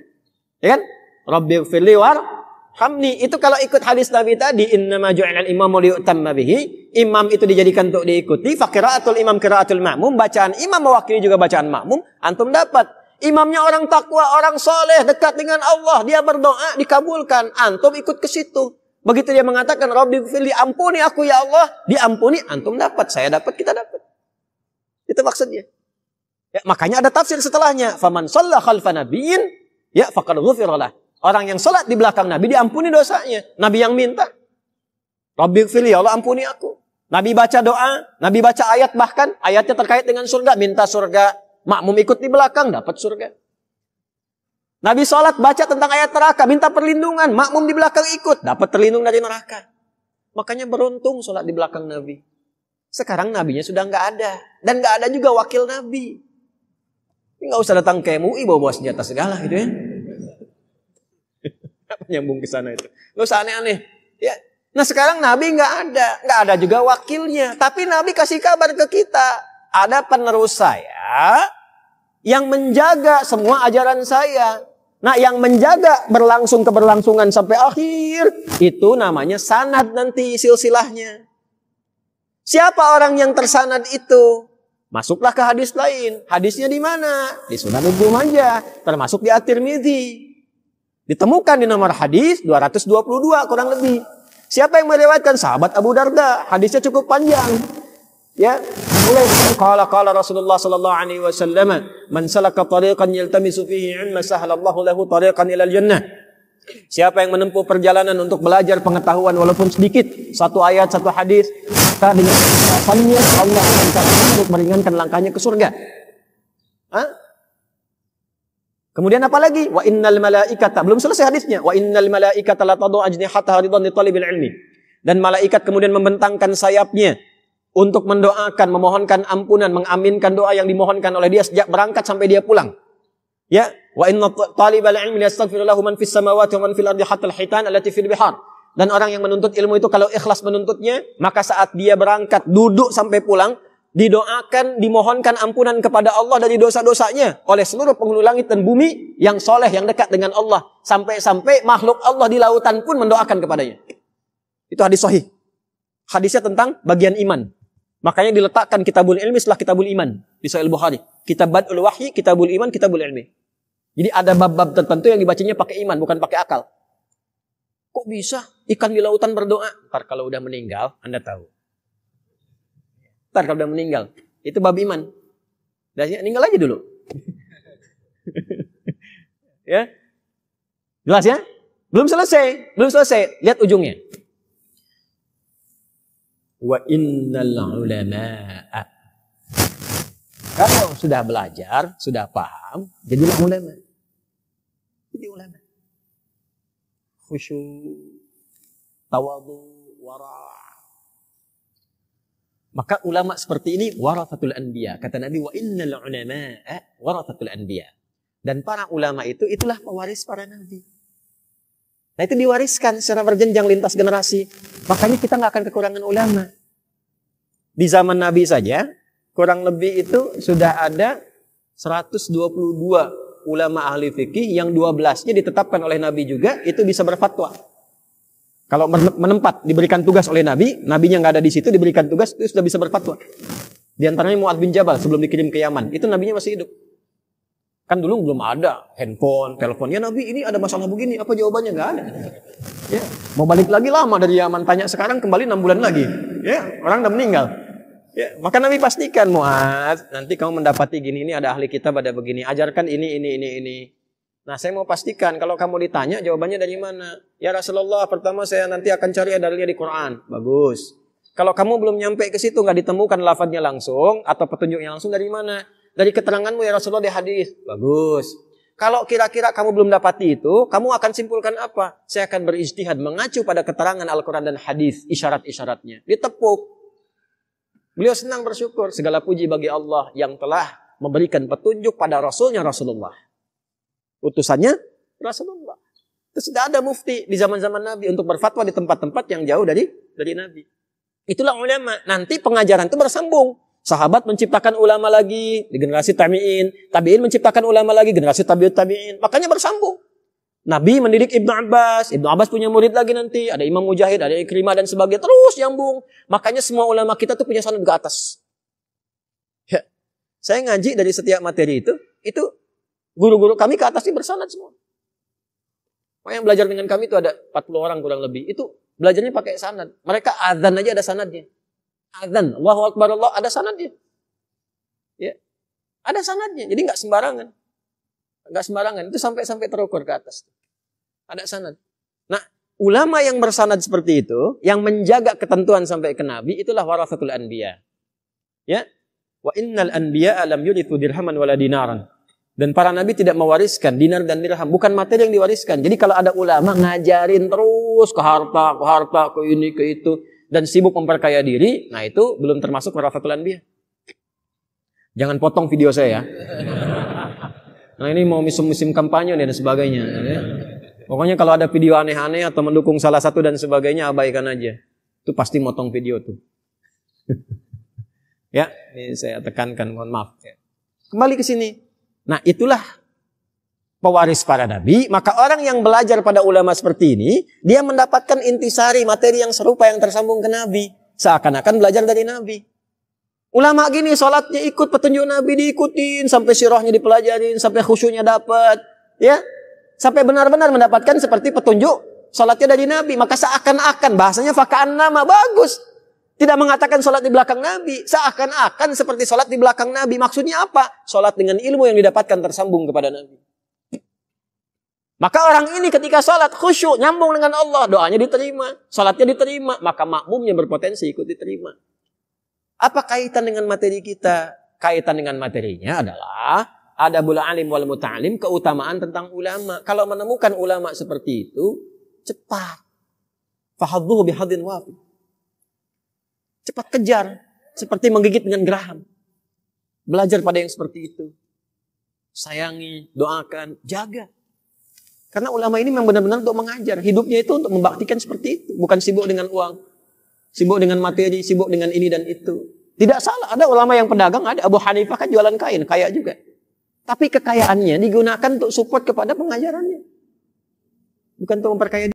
Ya kan? Rabbighfirli warhamni. Itu kalau ikut hadis Nabi tadi, innama ju'ilal imamu liyutamma bihi. Imam itu dijadikan untuk diikuti. Faqiraatul imam qiraatul ma'mum. Bacaan imam mewakili juga bacaan makmum. Antum dapat. Imamnya orang takwa, orang soleh, dekat dengan Allah. Dia berdoa, dikabulkan. Antum ikut ke situ. Begitu dia mengatakan, Rabbighfirli, ampuni aku ya Allah. Diampuni, antum dapat. Saya dapat, kita dapat. Itu maksudnya. Ya, makanya ada tafsir setelahnya. Faman shalla khalfa nabiyyin, ya faqad ghufira lah. Orang yang sholat di belakang Nabi diampuni dosanya. Nabi yang minta. Rabbighfirli, ya Allah ampuni aku. Nabi baca doa, Nabi baca ayat bahkan. Ayatnya terkait dengan surga. Minta surga. Makmum ikut di belakang, dapat surga. Nabi sholat baca tentang ayat neraka. Minta perlindungan. Makmum di belakang ikut. Dapat terlindung dari neraka. Makanya beruntung sholat di belakang Nabi. Sekarang Nabinya sudah nggak ada. Dan nggak ada juga wakil Nabi. Nggak usah datang ke MUI bawa senjata segala gitu ya. Nyambung ke sana itu. Nggak usah aneh-aneh. Ya. Nah sekarang Nabi nggak ada juga wakilnya. Tapi Nabi kasih kabar ke kita, ada penerus saya yang menjaga semua ajaran saya. Nah, yang menjaga keberlangsungan sampai akhir, itu namanya sanad nanti silsilahnya. Siapa orang yang tersanad itu? Masuklah ke hadis lain. Hadisnya di mana? Di Sunan Ibnu Majah, termasuk di At-Tirmidzi. Ditemukan di nomor hadis 222 kurang lebih. Siapa yang meriwayatkan? Sahabat Abu Darda. Hadisnya cukup panjang. Ya, mulai qala Rasulullah sallallahu alaihi wasallam, "Man salaka tariqan yaltamisu fihi 'ilman sahalallahu lahu tariqan ilal jannah." Siapa yang menempuh perjalanan untuk belajar pengetahuan walaupun sedikit, satu ayat, satu hadis, maka dengan alasannya Allah akan untuk meringankan langkahnya ke surga. Kemudian apa lagi? Wa innal malaikata, belum selesai hadisnya. Wa innal malaikata la tadu ajnihataha ridwan li talibil ilmi. Dan malaikat kemudian membentangkan sayapnya untuk mendoakan, memohonkan ampunan, mengaminkan doa yang dimohonkan oleh dia sejak berangkat sampai dia pulang. Ya, wa inna talibal ilmi yastaghfiru lahu man fis samawati wa man fil ardi hatta al-hitan allati fil bihar. Dan orang yang menuntut ilmu itu kalau ikhlas menuntutnya, maka saat dia berangkat duduk sampai pulang, didoakan, dimohonkan ampunan kepada Allah dari dosa-dosanya oleh seluruh penghulu langit dan bumi yang soleh, yang dekat dengan Allah. Sampai-sampai makhluk Allah di lautan pun mendoakan kepadanya. Itu hadis sahih. Hadisnya tentang bagian iman. Makanya diletakkan kitabul ilmi setelah kitabul iman di Sahih Bukhari. Kitab Badul Wahyi, kitabul iman, kitabul ilmi. Jadi ada bab-bab tertentu yang dibacanya pakai iman, bukan pakai akal. Kok bisa ikan di lautan berdoa? Ntar kalau udah meninggal, Anda tahu. Ntar kalau udah meninggal, itu bab iman. Dan meninggal aja dulu. Ya, jelas ya? Belum selesai. Lihat ujungnya. Wa innal ulama'a. Kalau sudah belajar, sudah paham, jadilah ulama. Jadi ulama. Khusyuk, tawadhu, wara'. Maka ulama seperti ini warathatul anbiya. Kata Nabi, wa innal ulama'a warathatul anbiya. Dan para ulama itu itulah pewaris para nabi. Nah, itu diwariskan secara berjenjang lintas generasi. Makanya kita nggak akan kekurangan ulama. Di zaman Nabi saja, kurang lebih itu sudah ada 122 ulama ahli fikih yang 12-nya ditetapkan oleh Nabi juga, itu bisa berfatwa. Kalau menempat, diberikan tugas oleh Nabi, Nabinya nggak ada di situ, diberikan tugas, itu sudah bisa berfatwa. Di antaranya Mu'adz bin Jabal sebelum dikirim ke Yaman, itu Nabinya masih hidup. Kan dulu belum ada handphone, telepon. Ya Nabi, ini ada masalah begini, apa jawabannya? Nggak ada. Ya, mau balik lagi lama dari Yaman, tanya sekarang kembali 6 bulan lagi. Ya, orang udah meninggal. Ya, maka Nabi pastikan, Mu'adz, nanti kamu mendapati gini, ini ada ahli kitab ada begini, ajarkan ini. Nah, saya mau pastikan kalau kamu ditanya jawabannya dari mana? Ya Rasulullah, pertama saya nanti akan cari dalilnya di Quran. Bagus. Kalau kamu belum nyampe ke situ, nggak ditemukan lafadznya langsung atau petunjuknya langsung, dari mana? Dari keteranganmu ya Rasulullah di hadis. Bagus. Kalau kira-kira kamu belum dapati itu, kamu akan simpulkan apa? Saya akan berijtihad mengacu pada keterangan Al-Quran dan hadis, isyarat-isyaratnya. Ditepuk. Beliau senang bersyukur, segala puji bagi Allah yang telah memberikan petunjuk pada Rasulnya Rasulullah. Utusannya Rasulullah. Itu sudah ada mufti di zaman-zaman Nabi untuk berfatwa di tempat-tempat yang jauh dari Nabi. Itulah ulama. Nanti pengajaran itu bersambung. Sahabat menciptakan ulama lagi di generasi tabi'in. Tabi'in menciptakan ulama lagi generasi tabi'in. Makanya bersambung. Nabi mendidik Ibnu Abbas. Ibnu Abbas punya murid lagi nanti. Ada Imam Mujahid, ada Ikrimah dan sebagainya. Terus nyambung. Makanya semua ulama kita tuh punya sanad ke atas. Ya. Saya ngaji dari setiap materi itu guru-guru kami ke atasnya bersanad semua. Yang belajar dengan kami itu ada 40 orang kurang lebih. Itu belajarnya pakai sanad. Mereka azan aja ada sanadnya. Azan, Allahu Akbar, Allah, ada sanadnya. Ya. Ada sanadnya. Jadi nggak sembarangan. Nggak sembarangan. Itu sampai terukur ke atas. Ada sanad. Nah, ulama yang bersanad seperti itu, yang menjaga ketentuan sampai ke Nabi, itulah warathatul anbiya. Ya. Wa innal anbiya lam yurithu dirhaman wala dinaran. Dan para nabi tidak mewariskan dinar dan dirham, bukan materi yang diwariskan. Jadi kalau ada ulama ngajarin terus ke harta, ke ini, ke itu, dan sibuk memperkaya diri, nah itu belum termasuk warathatul anbiya. Jangan potong video saya ya. Nah ini mau musim kampanye nih dan sebagainya. Ya. Pokoknya kalau ada video aneh-aneh atau mendukung salah satu dan sebagainya, abaikan aja. Itu pasti motong video tuh. Ya, ini saya tekankan, mohon maaf. Kembali ke sini. Nah itulah pewaris para nabi, maka orang yang belajar pada ulama seperti ini, dia mendapatkan intisari materi yang serupa yang tersambung ke nabi. Seakan-akan belajar dari nabi. Ulama gini, sholatnya ikut petunjuk nabi, diikutin, sampai sirahnya dipelajarin, sampai khusyuknya dapat. Ya, sampai benar-benar mendapatkan seperti petunjuk sholatnya dari nabi. Maka seakan-akan, bahasanya faka'an nama, bagus. Tidak mengatakan sholat di belakang nabi. Seakan-akan seperti sholat di belakang nabi. Maksudnya apa? Sholat dengan ilmu yang didapatkan tersambung kepada nabi. Maka orang ini ketika sholat khusyuk, nyambung dengan Allah, doanya diterima, sholatnya diterima, maka makmumnya berpotensi ikut diterima. Apa kaitan dengan materi kita? Kaitan dengan materinya adalah adabul alim wal muta'alim, keutamaan tentang ulama. Kalau menemukan ulama seperti itu, cepat. Fahadzuhu bihadin wafid. Cepat kejar, seperti menggigit dengan geraham. Belajar pada yang seperti itu. Sayangi, doakan, jaga. Karena ulama ini memang benar-benar untuk mengajar. Hidupnya itu untuk membaktikan seperti itu. Bukan sibuk dengan uang. Sibuk dengan materi, sibuk dengan ini dan itu. Tidak salah. Ada ulama yang pedagang, ada. Abu Hanifah kan jualan kain, kaya juga. Tapi kekayaannya digunakan untuk support kepada pengajarannya. Bukan untuk memperkaya